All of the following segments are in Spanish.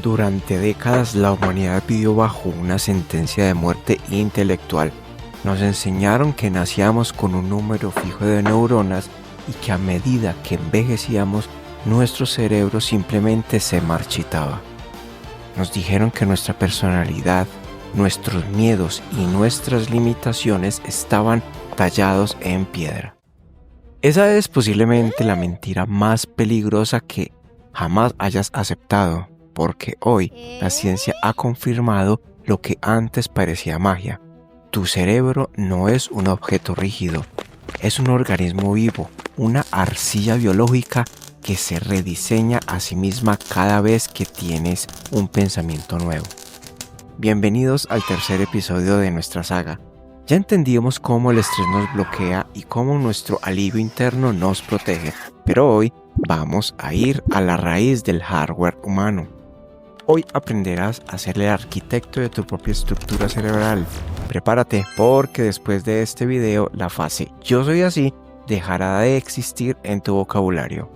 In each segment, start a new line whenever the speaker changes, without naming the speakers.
Durante décadas la humanidad vivió bajo una sentencia de muerte intelectual. Nos enseñaron que nacíamos con un número fijo de neuronas y que a medida que envejecíamos, nuestro cerebro simplemente se marchitaba. Nos dijeron que nuestra personalidad, nuestros miedos y nuestras limitaciones estaban tallados en piedra. Esa es posiblemente la mentira más peligrosa que jamás hayas aceptado, porque hoy la ciencia ha confirmado lo que antes parecía magia. Tu cerebro no es un objeto rígido, es un organismo vivo, una arcilla biológica que se rediseña a sí misma cada vez que tienes un pensamiento nuevo. Bienvenidos al tercer episodio de nuestra saga. Ya entendimos cómo el estrés nos bloquea y cómo nuestro alivio interno nos protege, pero hoy vamos a ir a la raíz del hardware humano. Hoy aprenderás a ser el arquitecto de tu propia estructura cerebral. Prepárate porque después de este video la frase "yo soy así" dejará de existir en tu vocabulario.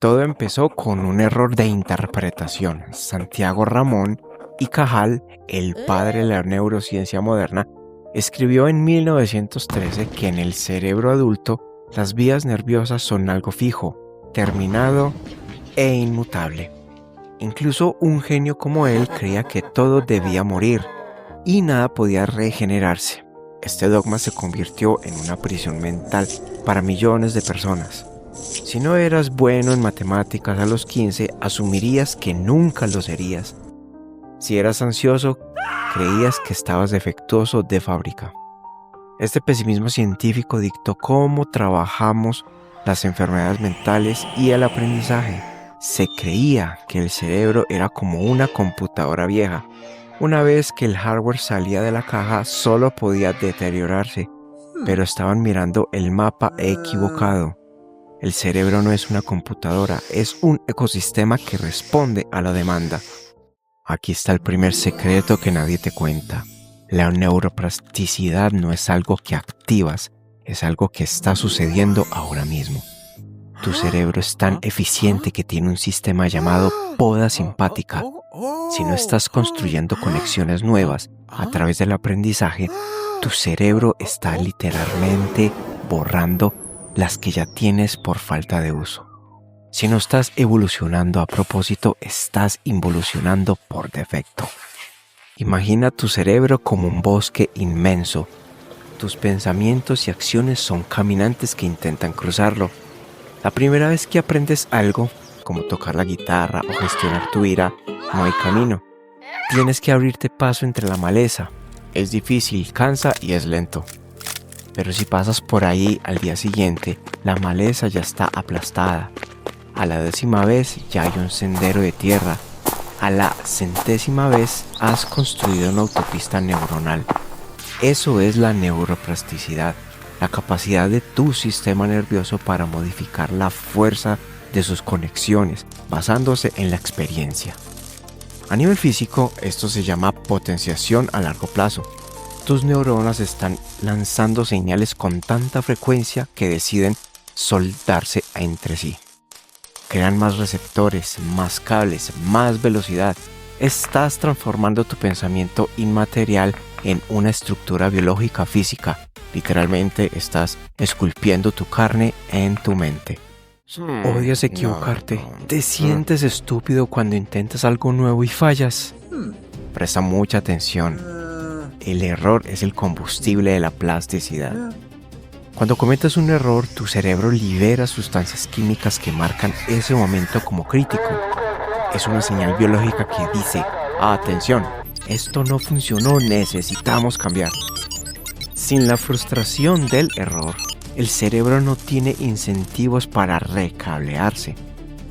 Todo empezó con un error de interpretación. Santiago Ramón y Cajal, el padre de la neurociencia moderna, escribió en 1913 que en el cerebro adulto las vías nerviosas son algo fijo, terminado e inmutable. Incluso un genio como él creía que todo debía morir y nada podía regenerarse. Este dogma se convirtió en una prisión mental para millones de personas. Si no eras bueno en matemáticas a los 15, asumirías que nunca lo serías. Si eras ansioso, creías que estabas defectuoso de fábrica. Este pesimismo científico dictó cómo trabajamos las enfermedades mentales y el aprendizaje. Se creía que el cerebro era como una computadora vieja. Una vez que el hardware salía de la caja, solo podía deteriorarse, pero estaban mirando el mapa equivocado. El cerebro no es una computadora, es un ecosistema que responde a la demanda. Aquí está el primer secreto que nadie te cuenta. La neuroplasticidad no es algo que activas, es algo que está sucediendo ahora mismo. Tu cerebro es tan eficiente que tiene un sistema llamado poda simpática. Si no estás construyendo conexiones nuevas a través del aprendizaje, tu cerebro está literalmente borrando las que ya tienes por falta de uso. Si no estás evolucionando a propósito, estás involucionando por defecto. Imagina tu cerebro como un bosque inmenso. Tus pensamientos y acciones son caminantes que intentan cruzarlo. La primera vez que aprendes algo, como tocar la guitarra o gestionar tu ira, no hay camino. Tienes que abrirte paso entre la maleza. Es difícil, cansa y es lento. Pero si pasas por ahí al día siguiente, la maleza ya está aplastada. A la 10ª vez ya hay un sendero de tierra. A la 100ª vez has construido una autopista neuronal. Eso es la neuroplasticidad, la capacidad de tu sistema nervioso para modificar la fuerza de sus conexiones, basándose en la experiencia. A nivel físico, esto se llama potenciación a largo plazo. Tus neuronas están lanzando señales con tanta frecuencia que deciden soldarse entre sí. Crean más receptores, más cables, más velocidad. Estás transformando tu pensamiento inmaterial en una estructura biológica física. Literalmente estás esculpiendo tu carne en tu mente. Odias equivocarte. Te sientes estúpido cuando intentas algo nuevo y fallas. Presta mucha atención. El error es el combustible de la plasticidad. Cuando cometes un error, tu cerebro libera sustancias químicas que marcan ese momento como crítico. Es una señal biológica que dice: atención, esto no funcionó, necesitamos cambiar. Sin la frustración del error, el cerebro no tiene incentivos para recablearse.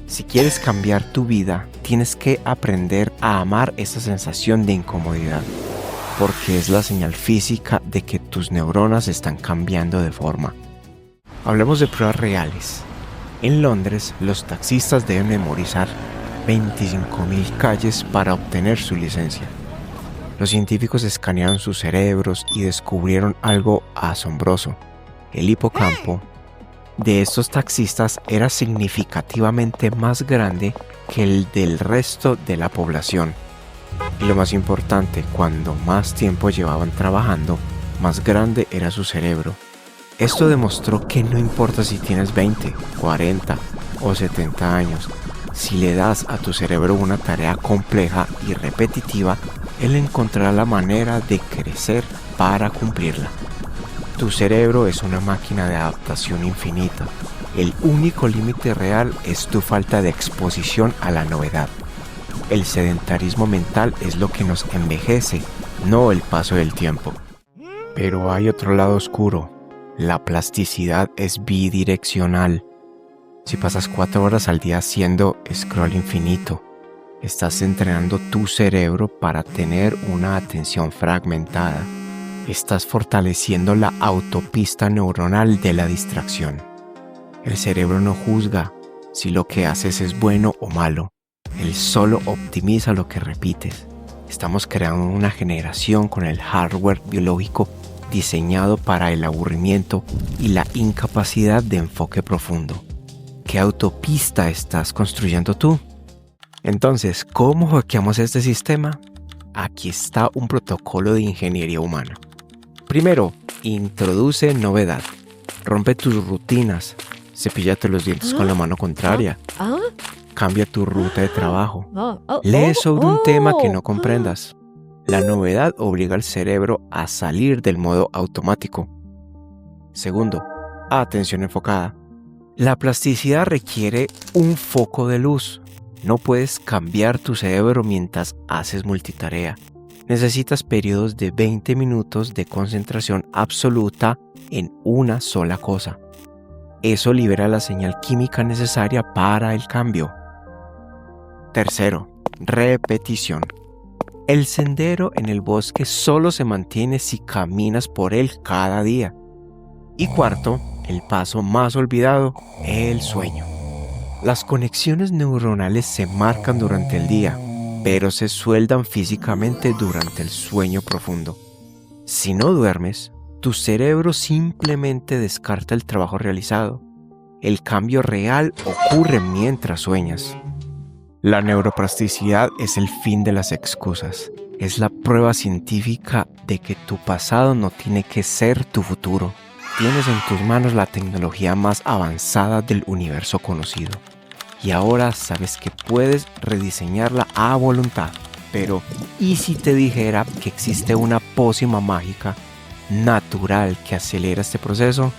Si quieres cambiar tu vida, tienes que aprender a amar esa sensación de incomodidad, porque es la señal física de que tus neuronas están cambiando de forma. Hablemos de pruebas reales. En Londres, los taxistas deben memorizar 25.000 calles para obtener su licencia. Los científicos escanearon sus cerebros y descubrieron algo asombroso. El hipocampo de estos taxistas era significativamente más grande que el del resto de la población. Y lo más importante, cuando más tiempo llevaban trabajando, más grande era su cerebro. Esto demostró que no importa si tienes 20, 40 o 70 años, si le das a tu cerebro una tarea compleja y repetitiva, él encontrará la manera de crecer para cumplirla. Tu cerebro es una máquina de adaptación infinita. El único límite real es tu falta de exposición a la novedad. El sedentarismo mental es lo que nos envejece, no el paso del tiempo. Pero hay otro lado oscuro. La plasticidad es bidireccional. Si pasas 4 horas al día haciendo scroll infinito, estás entrenando tu cerebro para tener una atención fragmentada. Estás fortaleciendo la autopista neuronal de la distracción. El cerebro no juzga si lo que haces es bueno o malo. Él solo optimiza lo que repites. Estamos creando una generación con el hardware biológico diseñado para el aburrimiento y la incapacidad de enfoque profundo. ¿Qué autopista estás construyendo tú? Entonces, ¿cómo hackeamos este sistema? Aquí está un protocolo de ingeniería humana. Primero, introduce novedad. Rompe tus rutinas. Cepíllate los dientes con la mano contraria. Cambia tu ruta de trabajo. Lee sobre un tema que no comprendas. La novedad obliga al cerebro a salir del modo automático. Segundo, atención enfocada. La plasticidad requiere un foco de luz. No puedes cambiar tu cerebro mientras haces multitarea. Necesitas periodos de 20 minutos de concentración absoluta en una sola cosa. Eso libera la señal química necesaria para el cambio. Tercero, repetición. El sendero en el bosque solo se mantiene si caminas por él cada día. Y cuarto, el paso más olvidado, el sueño. Las conexiones neuronales se marcan durante el día, pero se sueldan físicamente durante el sueño profundo. Si no duermes, tu cerebro simplemente descarta el trabajo realizado. El cambio real ocurre mientras sueñas. La neuroplasticidad es el fin de las excusas. Es la prueba científica de que tu pasado no tiene que ser tu futuro. Tienes en tus manos la tecnología más avanzada del universo conocido. Y ahora sabes que puedes rediseñarla a voluntad. Pero, ¿y si te dijera que existe una pócima mágica, natural, que acelera este proceso?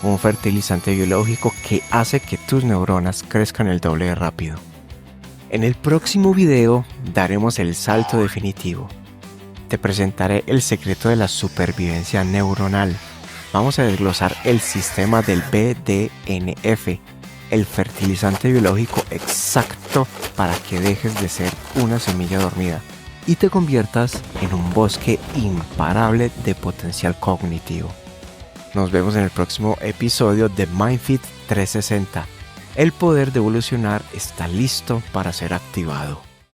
Un fertilizante biológico que hace que tus neuronas crezcan el doble de rápido. En el próximo video daremos el salto definitivo. Te presentaré el secreto de la supervivencia neuronal. Vamos a desglosar el sistema del BDNF, el fertilizante biológico exacto para que dejes de ser una semilla dormida y te conviertas en un bosque imparable de potencial cognitivo. Nos vemos en el próximo episodio de MindFit 360. El poder de evolucionar está listo para ser activado.